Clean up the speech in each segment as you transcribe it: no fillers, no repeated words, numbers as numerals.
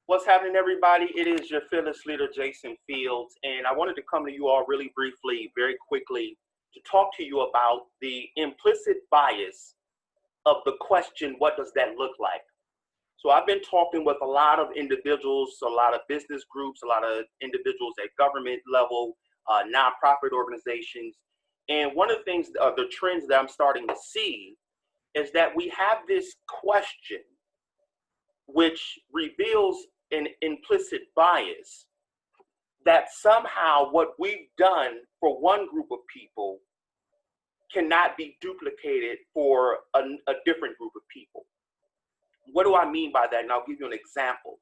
What's happening, everybody? It is your fearless leader, Jason Fields, and I wanted to come to you all really briefly, very quickly, to talk to you about the implicit bias of the question, what does that look like? So I've been talking with a lot of individuals, a lot of business groups, a lot of individuals at government level, nonprofit organizations, and one of the things, the trends that I'm starting to see is that we have this question which reveals an implicit bias that somehow what we've done for one group of people cannot be duplicated for a different group of people. What do I mean by that? And I'll give you an example.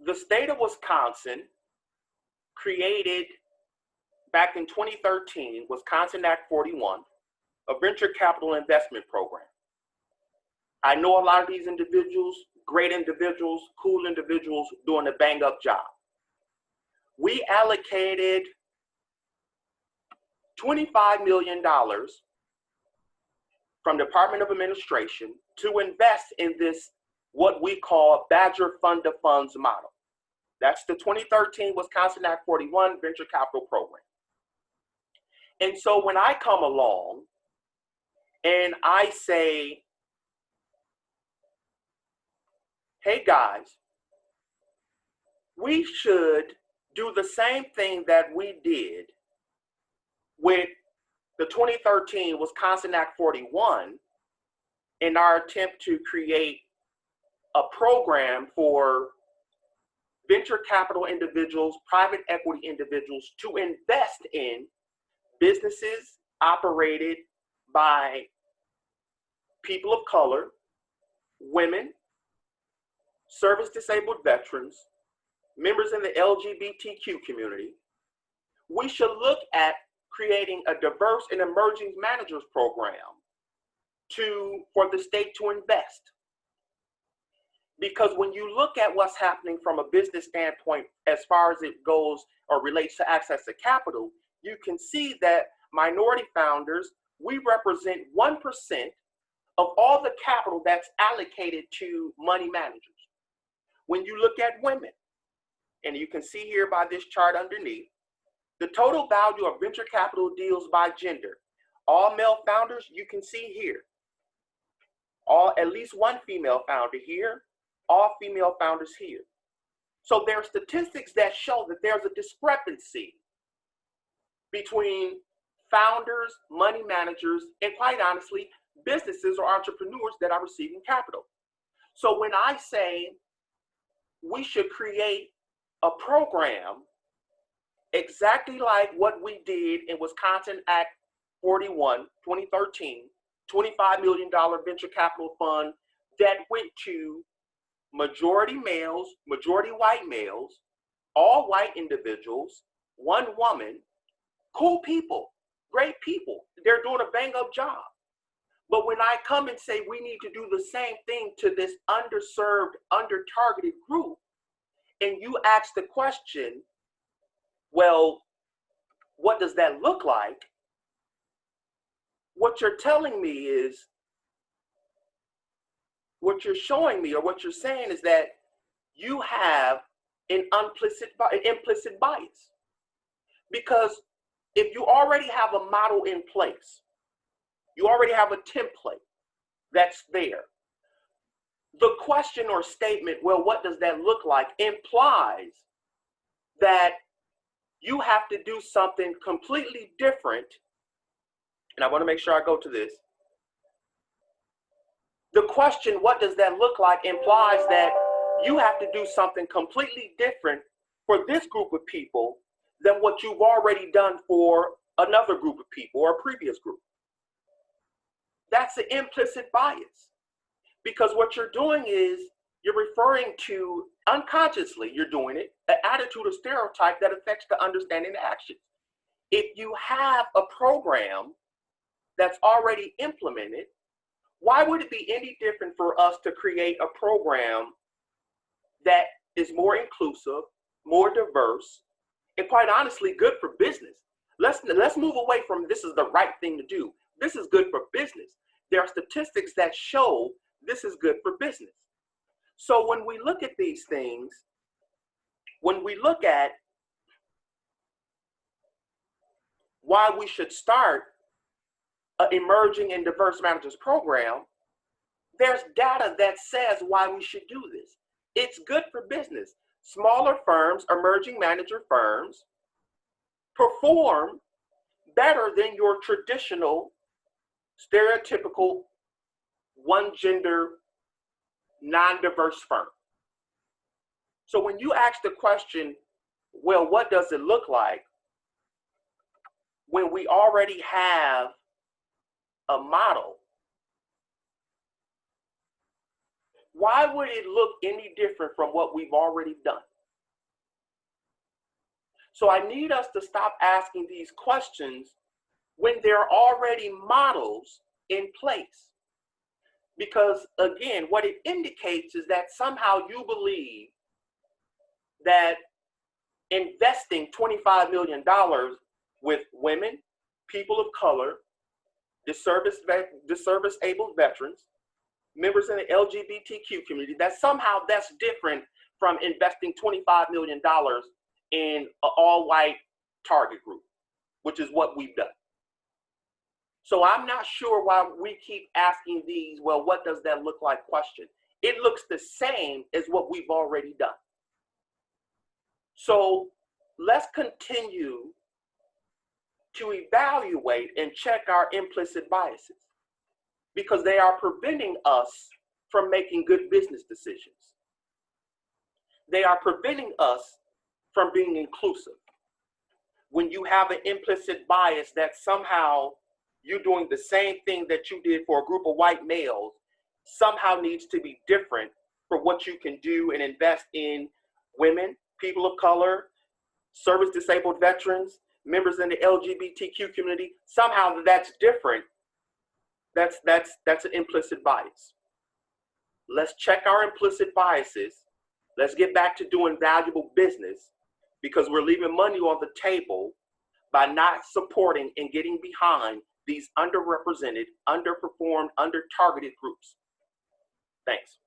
The state of Wisconsin created, back in 2013, Wisconsin Act 41, a venture capital investment program. I know a lot of these individuals, great individuals, cool individuals doing a bang up job. We allocated $25 million from Department of Administration to invest in this, what we call Badger Fund of Funds model. That's the 2013 Wisconsin Act 41 venture capital program. And so when I come along and I say, hey guys, we should do the same thing that we did with the 2013 Wisconsin Act 41 in our attempt to create a program for venture capital individuals, private equity individuals to invest in businesses operated by people of color, women, service-disabled veterans, members in the LGBTQ community. We should look at creating a diverse and emerging managers program for the state to invest. Because when you look at what's happening from a business standpoint, as far as it goes or relates to access to capital, you can see that minority founders, we represent 1% of all the capital that's allocated to money managers. When you look at women, and you can see here by this chart underneath, the total value of venture capital deals by gender. All male founders, you can see here. At least one female founder here, all female founders here. So there are statistics that show that there's a discrepancy between founders, money managers, and quite honestly, businesses or entrepreneurs that are receiving capital. So when I say we should create a program exactly like what we did in Wisconsin Act 41, 2013, $25 million venture capital fund that went to majority males, majority white males, all white individuals, one woman, cool people, great people. They're doing a bang up job. But when I come and say we need to do the same thing to this underserved, under-targeted group, and you ask the question, well, what does that look like? What you're telling me is, what you're showing me or what you're saying is that you have an implicit bias. Because if you already have a model in place, you already have a template that's there, the question or statement, well, what does that look like, implies that you have to do something completely different. And I want to make sure I go to this. The question, what does that look like, implies that you have to do something completely different for this group of people than what you've already done for another group of people or a previous group. That's an implicit bias. Because what you're doing is you're referring to, unconsciously you're doing it, an attitude or stereotype that affects the understanding of actions. If you have a program that's already implemented, why would it be any different for us to create a program that is more inclusive, more diverse, and quite honestly, good for business? Let's move away from this is the right thing to do. This is good for business. there are statistics that show this is good for business. So when we look at these things, when we look at why we should start an emerging and diverse managers program, there's data that says why we should do this. It's good for business. Smaller firms, emerging manager firms, perform better than your traditional, stereotypical, one gender, non-diverse firm. So when you ask the question, well, what does it look like when we already have a model? Why would it look any different from what we've already done? So I need us to stop asking these questions when there are already models in place. Because again, what it indicates is that somehow you believe that investing $25 million with women, people of color, disservice-able veterans, members in the LGBTQ community, that somehow that's different from investing $25 million in an all-white target group, which is what we've done. So I'm not sure why we keep asking these, well, what does that look like question. It looks the same as what we've already done. So let's continue to evaluate and check our implicit biases, because they are preventing us from making good business decisions. They are preventing us from being inclusive. When you have an implicit bias that somehow you're doing the same thing that you did for a group of white males, somehow needs to be different for what you can do and invest in women, people of color, service-disabled veterans, members in the LGBTQ community, somehow that's different. That's an implicit bias. Let's check our implicit biases. Let's get back to doing valuable business, because we're leaving money on the table by not supporting and getting behind these underrepresented, underperformed, under-targeted groups. Thanks.